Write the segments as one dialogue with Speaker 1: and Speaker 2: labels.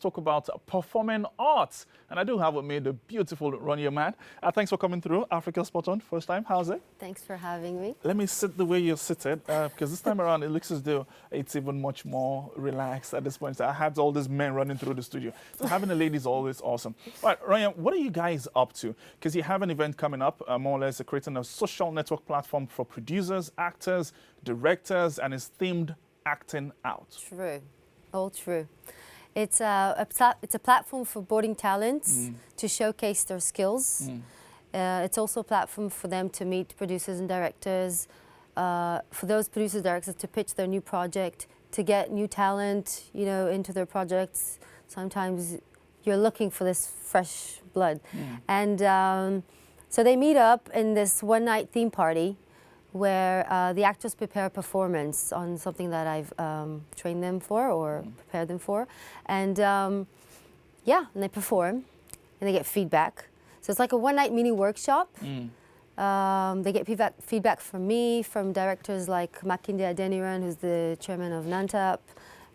Speaker 1: talk about performing arts. And I do have with me the beautiful Ronya man. Thanks for coming through Africa Spot On. First time. How's it?
Speaker 2: Thanks for having me.
Speaker 1: Let me sit the way you're seated, because this time around it looks as though it's even much more relaxed at this point. So I had all these men running through the studio. So having a lady is always awesome. All right, Ronya, what are you guys up to? Because you have an event coming up, more or less creating a social network platform for producers, actors, directors, and it's themed Acting Out.
Speaker 2: True. All true. It's a platform for budding talents to showcase their skills. It's also a platform for them to meet producers and directors, for those producers and directors to pitch their new project, to get new talent, you know, into their projects. Sometimes you're looking for this fresh blood. And so they meet up in this one-night theme party where the actors prepare a performance on something that I've trained them for or prepared them for. And yeah, and they perform and they get feedback. So it's like a one-night mini workshop. They get feedback from me, from directors like Makinde Adeniran, who's the chairman of NANTAP,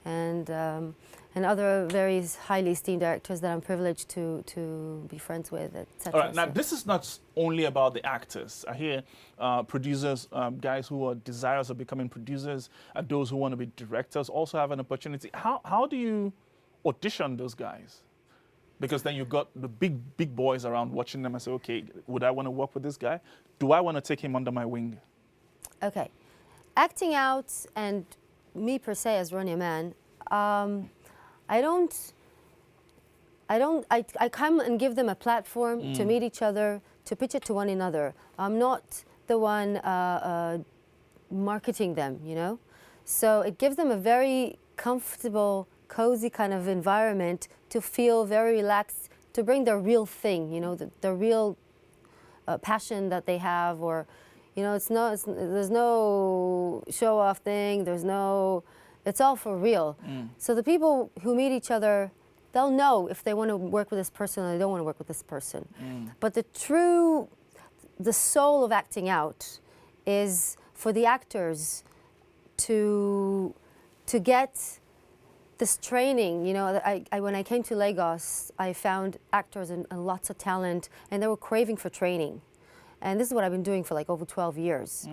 Speaker 2: and other very highly esteemed directors that I'm privileged to be friends with, etc.
Speaker 1: All right, now this is not only about the actors. I hear producers, guys who are desirous of becoming producers, and those who want to be directors also have an opportunity. How do you audition those guys? Because then you've got the big boys around watching them and say, okay, would I want to work with this guy? Do I want to take him under my wing? Okay.
Speaker 2: Acting Out and me per se as Ronya Man, I come and give them a platform to meet each other, to pitch it to one another. I'm not the one marketing them, you know? So it gives them a very comfortable, cozy kind of environment to feel very relaxed, to bring their real thing, you know, the real passion that they have, or, you know, there's no show-off thing, it's all for real. So the people who meet each other, they'll know if they want to work with this person or they don't want to work with this person. But the soul of Acting Out is for the actors to get this training. You know, when I came to Lagos, I found actors and lots of talent, and they were craving for training. And this is what I've been doing for like over 12 years.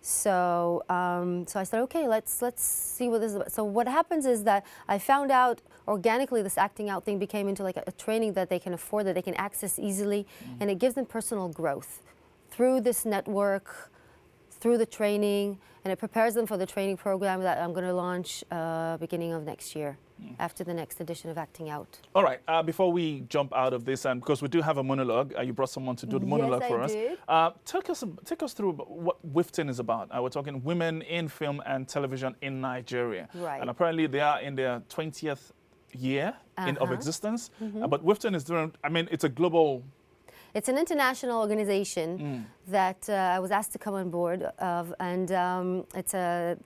Speaker 2: So, so I said, okay, let's see what this is about. So what happens is that I found out organically this Acting Out thing became into like a training that they can afford, that they can access easily, and it gives them personal growth through this network, through the training, and it prepares them for the training program that I'm going to launch beginning of next year, after the next edition of Acting Out.
Speaker 1: All right, before we jump out of this, and because we do have a monologue, you brought someone to do the monologue for us. Take us through what WIFTIN is about. We're talking women in film and television in Nigeria.
Speaker 2: Right.
Speaker 1: And apparently they are in their 20th year of existence. But WIFTIN is doing, I mean, it's a global...
Speaker 2: It's an international organization that I was asked to come on board of, and it's a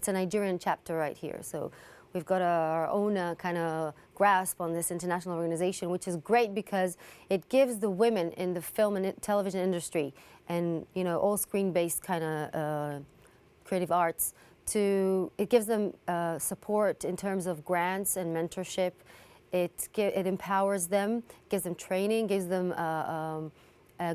Speaker 2: Nigerian chapter right here. So we've got our own kind of grasp on this international organization, which is great because it gives the women in the film and television industry, and you know, all screen-based kind of creative arts, it gives them support in terms of grants and mentorship. It empowers them, gives them training, gives them a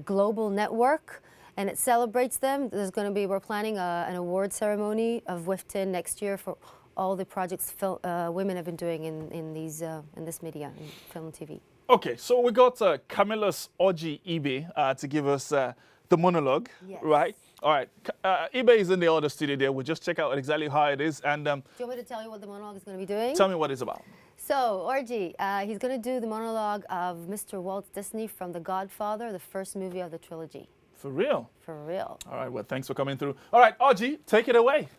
Speaker 2: global network, and it celebrates them. We're planning an award ceremony of WIFTIN next year for all the projects women have been doing in this media, in film and TV.
Speaker 1: Okay, so we got Camillus Orji Ibe to give us the monologue, right? All right, Ibe is in the other studio there. We'll just check out exactly how it is. And do
Speaker 2: you want me to tell you what the monologue is going to be doing?
Speaker 1: Tell me what it's about.
Speaker 2: So, Orji, he's going to do the monologue of Mr. Walt Disney from The Godfather, the first movie of the trilogy.
Speaker 1: For real?
Speaker 2: For real.
Speaker 1: All right, well, thanks for coming through. All right, Orji, take it away.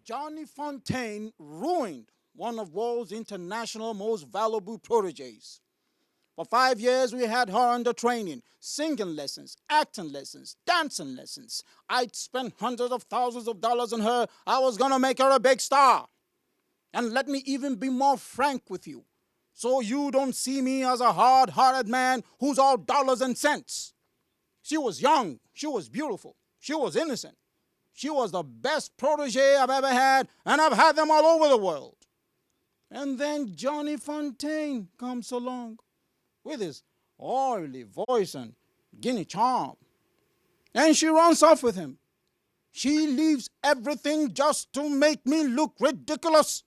Speaker 3: Johnny Fontaine ruined one of Walt's international most valuable proteges. For 5 years, we had her under training, singing lessons, acting lessons, dancing lessons. I'd spent hundreds of thousands of dollars on her. I was going to make her a big star. And let me even be more frank with you, so you don't see me as a hard-hearted man who's all dollars and cents. She was young, she was beautiful, she was innocent. She was the best protege I've ever had, and I've had them all over the world. And then Johnny Fontaine comes along with his oily voice and guinea charm. And she runs off with him. She leaves everything just to make me look ridiculous.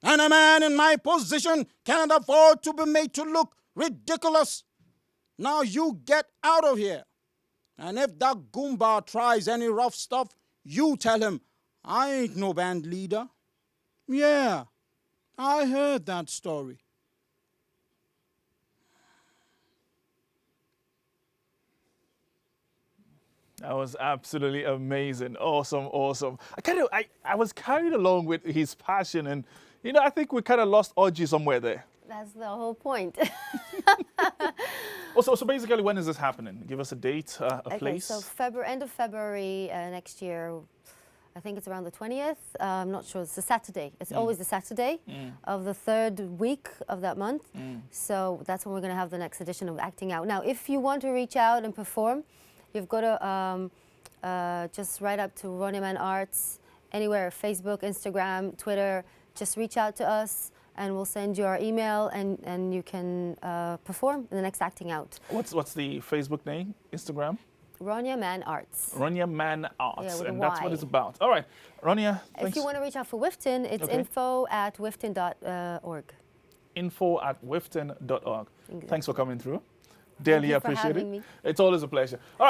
Speaker 3: And a man in my position cannot afford to be made to look ridiculous. Now you get out of here. And if that Goomba tries any rough stuff, you tell him, I ain't no band leader. Yeah, I heard that story.
Speaker 1: That was absolutely amazing. Awesome, awesome. I was carried along with his passion, and I think we kind of lost Audrey somewhere there.
Speaker 2: That's the whole point.
Speaker 1: So basically, when is this happening? Give us a date, a place.
Speaker 2: So end of February next year. I think it's around the 20th. I'm not sure. It's a Saturday. It's always the Saturday of the third week of that month. So that's when we're going to have the next edition of Acting Out. Now, if you want to reach out and perform, you've got to just write up to ronyamanarts anywhere, Facebook, Instagram, Twitter. Just reach out to us and we'll send you our email and you can perform in the next Acting Out.
Speaker 1: What's the Facebook name, Instagram?
Speaker 2: Ronyamanarts.
Speaker 1: Ronyamanarts,
Speaker 2: Yeah, with a
Speaker 1: and that's what
Speaker 2: Y.
Speaker 1: it's about. All right, Ronya, thanks.
Speaker 2: If you want to reach out for Wifton, it's info@wifton.org.
Speaker 1: info@wifton.org.
Speaker 2: Exactly.
Speaker 1: Thanks for coming through. Daily
Speaker 2: you for
Speaker 1: appreciate it.
Speaker 2: having me.
Speaker 1: It's always a pleasure. All right.